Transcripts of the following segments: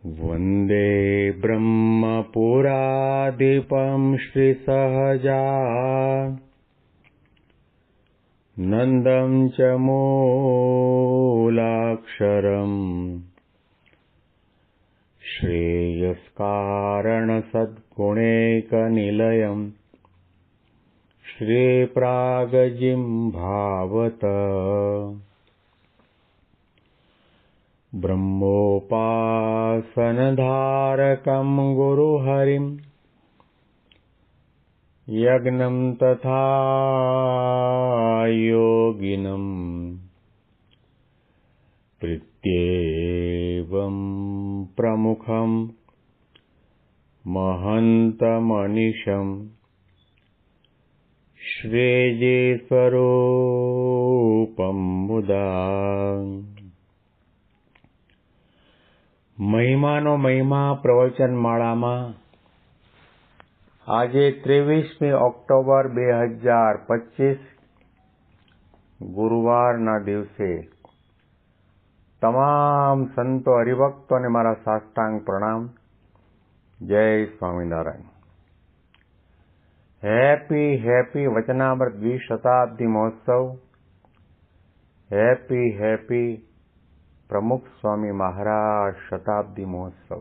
वन्दे ब्रह्मपुराधिपं श्रीसहजानन्दं च मूलाक्षरम् श्रेयस्कारणसद्गुणैकनिलयम् श्रीप्रागजिह्वावत ब्रह्मोपासनधारकं गुरुहरिं यज्ञं तथा योगिनं प्रत्येवं प्रमुखं महन्तमनिशं श्रेये स्वरूपं मुदा મહિમાનો મહિમા પ્રવચન માળામાં આજે 23મી ઓક્ટોબર 2025 ગુરુવારના દિવસે તમામ સંતો હરિભક્તોને મારા સાષ્ટાંગ પ્રણામ. જય સ્વામિનારાયણ. હેપી વચનામૃત દ્વિશતાબ્દી મહોત્સવ. હેપી પ્રમુખ સ્વામી મહારાજ શતાબ્દી મહોત્સવ.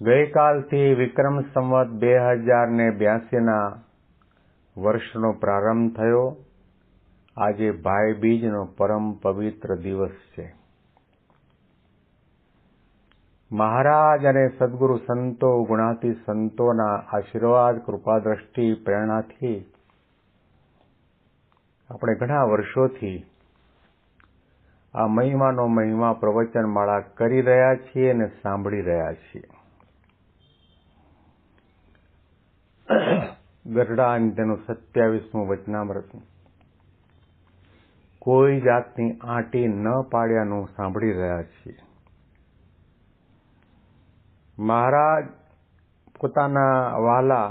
ગઈકાલથી વિક્રમ સંવત 2082ના વર્ષનો પ્રારંભ થયો. આજે ભાઈ બીજનો પરમ પવિત્ર દિવસ છે. મહારાજ અને સદગુરુ સંતો ગુણાતી સંતોના આશીર્વાદ કૃપા દ્રષ્ટિ પ્રેરણાથી આપણે ઘણા વર્ષોથી આ મહિમાનો મહિમા પ્રવચન માળા કરી રહ્યા છીએ અને સાંભળી રહ્યા છીએ. ગરડા અને તેનું 27મું વચનામૃત કોઈ જાતની આંટી ન પાડ્યાનું સાંભળી રહ્યા છીએ. મહારાજ પોતાના વહાલા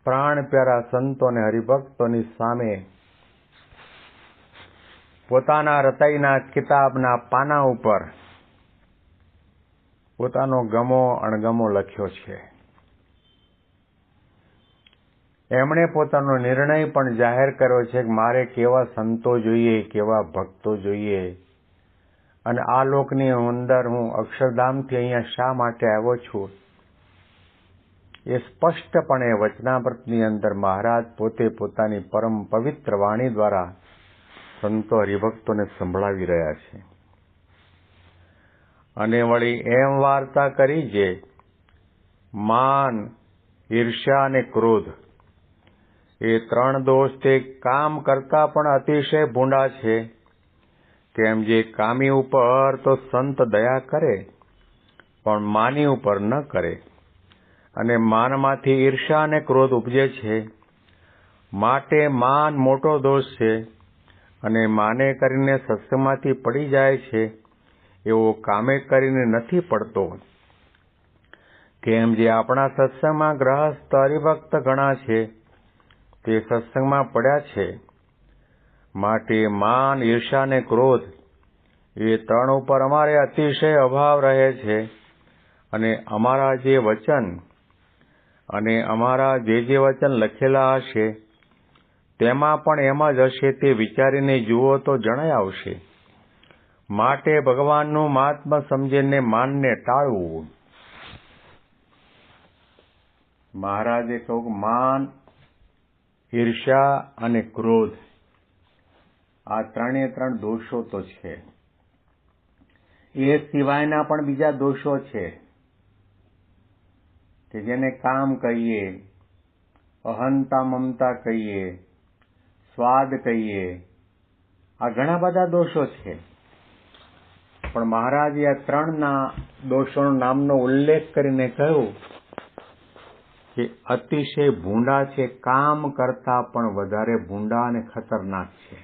પ્રાણ પ્યારા સંતો અને હરિભક્તોની સામે પોતાના રતાઈના કિતાબના પાના ઉપર પોતાનો ગમો અણગમો લખ્યો છે. એમણે પોતાનો નિર્ણય પણ જાહેર કર્યો છે કે મારે કેવા સંતો જોઈએ, કેવા ભક્તો જોઈએ, અને આ લોકની અંદર હું અક્ષરધામથી અહીંયા શા માટે આવ્યો છું એ સ્પષ્ટપણે વચનામૃતની અંદર મહારાજ પોતે પોતાની પરમ પવિત્ર વાણી દ્વારા સંતો હરિભક્તોને સંભળાવી રહ્યા છે. અને વળી એમ વાર્તા કરી જે માન, ઈર્ષ્યા અને ક્રોધ એ ત્રણ દોષ તે કામ કરતા પણ અતિશય ભૂંડા છે. કેમ જે કામી ઉપર તો સંત દયા કરે પણ માની ઉપર ન કરે, અને માનમાંથી ઈર્ષ્યા અને ક્રોધ ઉપજે છે. માટે માન મોટો દોષ છે, અને માને કરીને સત્સંગમાંથી પડી જાય છે એવો કામે કરીને નથી પડતો. કેમ જે આપણા સત્સંગમાં ગ્રહસ્થ હરિભક્ત ઘણા છે તે સત્સંગમાં પડ્યા છે. માટે માન, ઈર્ષ્યા અને ક્રોધ એ ત્રણ ઉપર અમારે અતિશય અભાવ રહે છે. અને અમારા જે વચન અને અમારા જે વચન લખેલા હશે તેમાં પણ એમ જ હશે તે વિચારીને જુઓ તો જણાય આવશે. માટે ભગવાનનું મહાત્મ્ય સમજીને માનને ટાળવું. મહારાજે કહ્યું માન, ઈર્ષ્યા અને ક્રોધ આ ત્રણ દોષો તો છે. એ સિવાયના પણ બીજા દોષો છે કે જેને કામ કહીએ, અહંતા મમતા કહીએ, સ્વાદ કહીએ, આ ઘણા બધા દોષો છે. પણ મહારાજે આ ત્રણના દોષોનો નામનો ઉલ્લેખ કરીને કહ્યું કે અતિશય ભૂંડા છે, કામ કરતા પણ વધારે ભૂંડા અને ખતરનાક છે.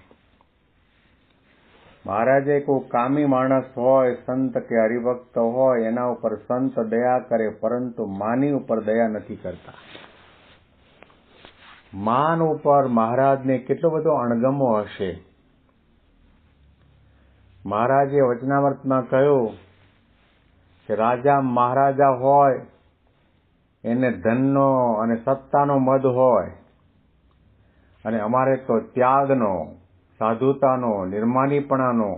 મહારાજે કોઈ કામી માણસ હોય, સંત કે હરિભક્ત હોય, એના ઉપર સંત દયા કરે પરંતુ માની ઉપર દયા નથી કરતા. માન ઉપર મહારાજને કેટલો બધો અણગમો હશે. મહારાજે વચનામૃતમાં કહ્યું કે રાજા મહારાજા હોય એને ધનનો અને સત્તાનો મદ હોય, અને અમારે તો ત્યાગનો, સાધુતાનો, નિર્માનીપણાનો,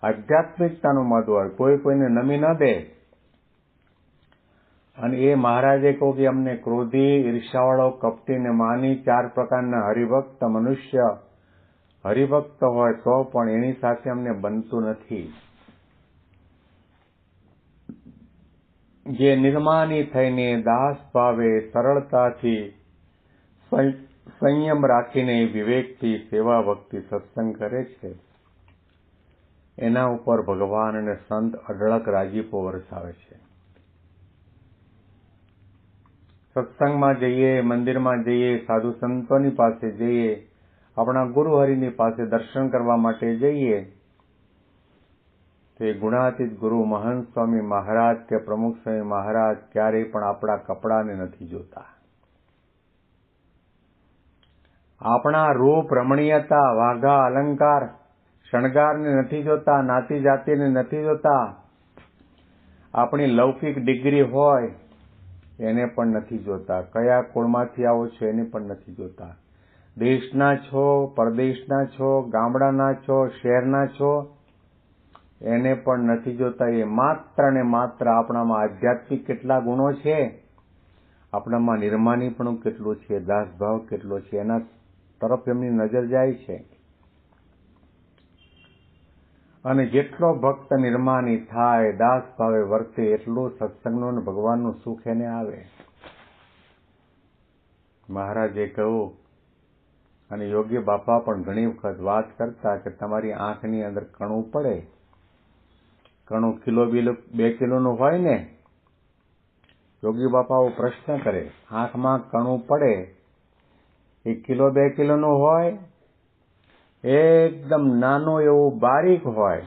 આધ્યાત્મિકતાનો મદ હોય. કોઈ કોઈને નમી ન દે. અને એ મહારાજે કહ્યું કે અમને ક્રોધી, ઈર્ષાવાળો, કપટી ને માની 4 પ્રકારના હરિભક્ત મનુષ્ય હરિભક્ત હોય તો પણ એની સાથે અમને બનતું નથી. જે નિર્માની થઈને દાસ ભાવે સરળતાથી સંયમ રાખીને વિવેકથી સેવા ભક્તિ સત્સંગ કરે છે, એના ઉપર ભગવાન અને સંત અઢળક રાજીપો વરસાવે છે. સત્સંગમાં જઈએ, મંદિરમાં જઈએ, સાધુ સંતોની પાસે જઈએ, આપણા ગુરુહરિની પાસે દર્શન કરવા માટે જઈએ, તો એ ગુણાતીત ગુરુ મહંત સ્વામી મહારાજ કે પ્રમુખ સ્વામી મહારાજ ક્યારેય પણ આપણા કપડાને નથી જોતા. આપણા રૂપ, રમણીયતા, વાઘા, અલંકાર, શણગારને નથી જોતા, નાતી જાતિને નથી જોતા. આપણી લૌકિક ડિગ્રી હોય એને પણ નથી જોતા. કયા કુળમાંથી આવો છો એને પણ નથી જોતા. દેશના છો, પરદેશના છો, ગામડાના છો, શહેરના છો, એને પણ નથી જોતા. એ માત્ર ને માત્ર આપણામાં આધ્યાત્મિક કેટલા ગુણો છે, આપણામાં નિર્માનીપણું કેટલું છે, દાસભાવ કેટલો છે, એના તરફ એમની નજર જાય છે. અને જેટલો ભક્ત નિર્માની થાય, દાસ ભાવે વર્તે, એટલું સત્સંગનું અને ભગવાનનું સુખ એને આવે. મહારાજે કહ્યું, અને યોગી બાપા પણ ઘણી વખત વાત કરતા કે તમારી આંખની અંદર કણું પડે, કણું કિલો 2 કિલોનું હોય ને, યોગી બાપાઓ પ્રશ્ન કરે, આંખમાં કણું પડે એ કિલો 2 કિલોનું હોય, એકદમ નાનું એવું બારીક હોય,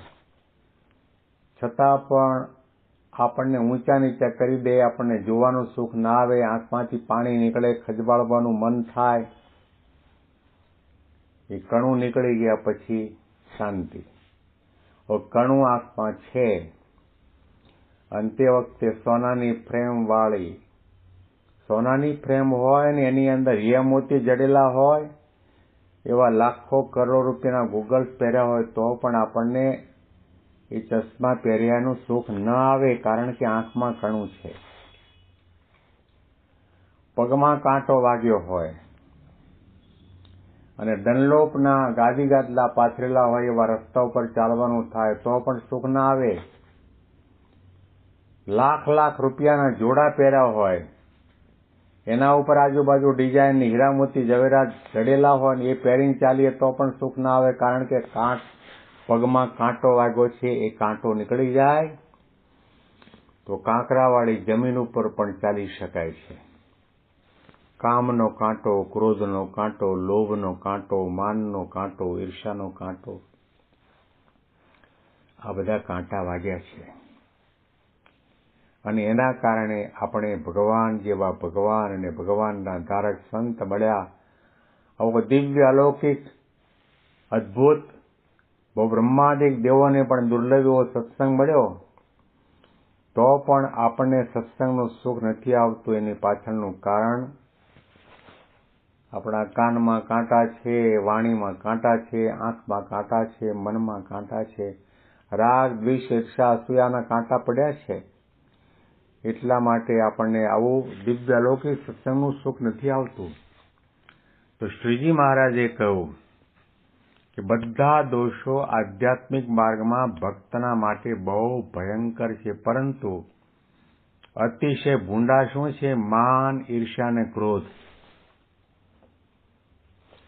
છતાં પણ આપણને ઊંચા નીચા કરી દે, આપણને જોવાનું સુખ ના આવે, આંખમાંથી પાણી નીકળે, ખજવાળવાનું મન થાય. એ કણું નીકળી ગયા પછી શાંતિ. કણું આંખમાં છે, અને તે વખતે સોનાની ફ્રેમ વાળી, સોનાની ફ્રેમ હોય ને એની અંદર હીરા મોતી જડેલા હોય, એવા લાખો કરોડ રૂપિયાના ગૂગલ્સ પહેર્યા હોય તો પણ આપણને એ ચશ્મા પહેર્યાનું સુખ ન આવે, કારણ કે આંખમાં કણું છે. પગમાં કાંટો વાગ્યો હોય અને ડનલોપના ગાદી ગાદલા પાથરેલા હોય, એવા રસ્તા ઉપર ચાલવાનું થાય તો પણ સુખ ના આવે. લાખ રૂપિયાના જોડા પહેર્યા હોય, એના ઉપર આજુબાજુ ડિઝાઇન હીરા મોતી જવેરાત જડેલા હોય ને એ પહેરીને ચાલીએ તો પણ સુખ ના આવે, કારણ કે પગમાં કાંટો વાગ્યો છે. એ કાંટો નીકળી જાય તો કાંકરાવાળી જમીન ઉપર પણ ચાલી શકાય છે. કામનો કાંટો, ક્રોધનો કાંટો, લોભનો કાંટો, માનનો કાંટો, ઈર્ષાનો કાંટો, આ બધા કાંટા વાગ્યા છે. અને એના કારણે આપણે ભગવાન જેવા ભગવાન અને ભગવાનના ધારક સંત મળ્યા. આવો દિવ્ય અલૌકિક અદ્ભુત બહુ બ્રહ્માદિક દેવોને પણ દુર્લભ એવો સત્સંગ મળ્યો, તો પણ આપણને સત્સંગનું સુખ નથી આવતું. એની પાછળનું કારણ આપણા કાનમાં કાંટા છે, વાણીમાં કાંટા છે, આંખમાં કાંટા છે, મનમાં કાંટા છે, રાગ, દ્વેષ, ઈર્ષા, અસૂયાના કાંટા પડ્યા છે. એટલા માટે આપણને આવું દિવ્ય અલૌકિક સત્સંગનું સુખ નથી આવતું. તો શ્રીજી મહારાજે કહ્યું કે બધા દોષો આધ્યાત્મિક માર્ગમાં ભક્તના માટે બહુ ભયંકર છે, પરંતુ અતિશય ભૂંડા શું છે? માન, ઈર્ષ્યા અને ક્રોધ.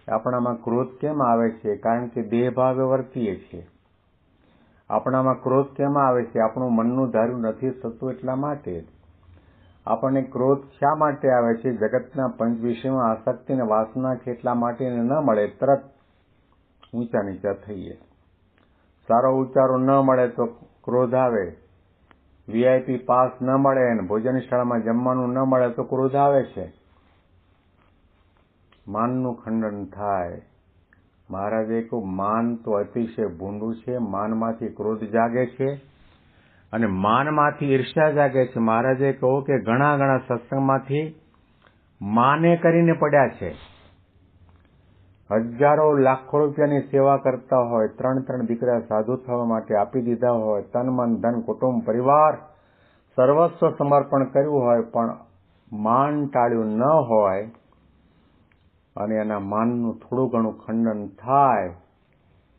આપણામાં ક્રોધ કેમ આવે છે? કારણ કે દેહ ભાવે વર્તીએ છીએ. આપણામાં ક્રોધ કેમ આવે છે? આપણું મનનું ધાર્યું નથી થતું એટલા માટે. આપણને ક્રોધ શા માટે આવે છે? જગતના પંચ વિષયમાં આસક્તિ અને વાસના છે એટલા માટે ન મળે તરત ઊંચા નીચા થઈએ. સારો ઉચ્ચારો ન મળે તો ક્રોધ આવે. વીઆઈપી પાસ ન મળે અને ભોજનશાળામાં જમવાનું ન મળે તો ક્રોધ આવે છે. માનનું ખંડન થાય, મહારાજે કહ્યું માન તો અતિશય ભૂંડું છે, માનમાંથી ક્રોધ જાગે છે અને માનમાંથી ઈર્ષ્યા જાગે છે. મહારાજે કહ્યું કે ઘણા ઘણા સત્સંગમાંથી માને કરીને પડ્યા છે. હજારો લાખો રૂપિયાની સેવા કરતા હોય, 3 દીકરા સાધુ થવા માટે આપી દીધા હોય, તન મન ધન કુટુંબ પરિવાર સર્વસ્વ સમર્પણ કર્યું હોય, પણ માન ટાળ્યું ન હોય અને એના માનનું થોડું ઘણું ખંડન થાય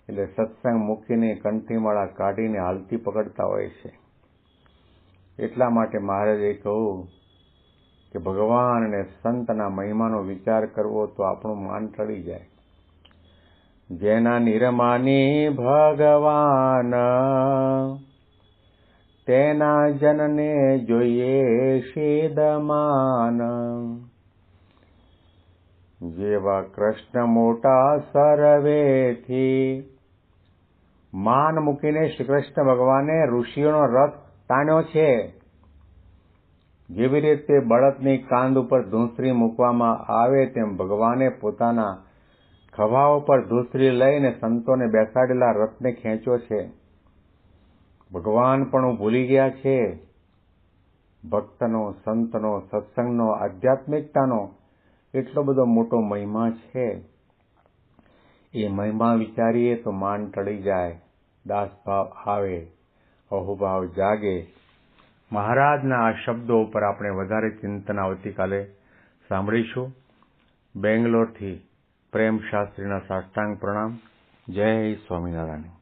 એટલે સત્સંગ મૂકીને કંઠીમાળા કાઢીને હાલતી પકડતા હોય છે. એટલા માટે મહારાજે કહ્યું કે ભગવાન અને સંતના મહિમાનો વિચાર કરવો તો આપણું માન ટળી જાય. જેના નિર્માની ભગવાન તેના જનને જોઈએ સિદ્ધમાન. જેવા કૃષ્ણ મોટા સર્વેથી માન મૂકીને શ્રી કૃષ્ણ ભગવાને ઋષિઓનો રથ તાણ્યો છે. જેવી રીતે બળદની કાંધ ઉપર ધૂંસરી મૂકવામાં આવે તેમ ભગવાને પોતાના ખભા ઉપર ધૂંસરી લઈને સંતોને બેસાડેલા રથને ખેંચ્યો છે. ભગવાન પણ ભૂલી ગયા છે. ભક્તનો, સંતનો, સત્સંગનો, આધ્યાત્મિકતાનો એટલો બધો મોટો મહિમા છે. એ મહિમા વિચારીએ તો માન ટળી જાય, દાસભાવ આવે, અહોભાવ જાગે. મહારાજના આ શબ્દો ઉપર આપણે વધારે ચિંતન આવતીકાલે સાંભળીશું. બેંગ્લોરથી પ્રેમ શાસ્ત્રીના સાષ્ટાંગ પ્રણામ. જય સ્વામિનારાયણ.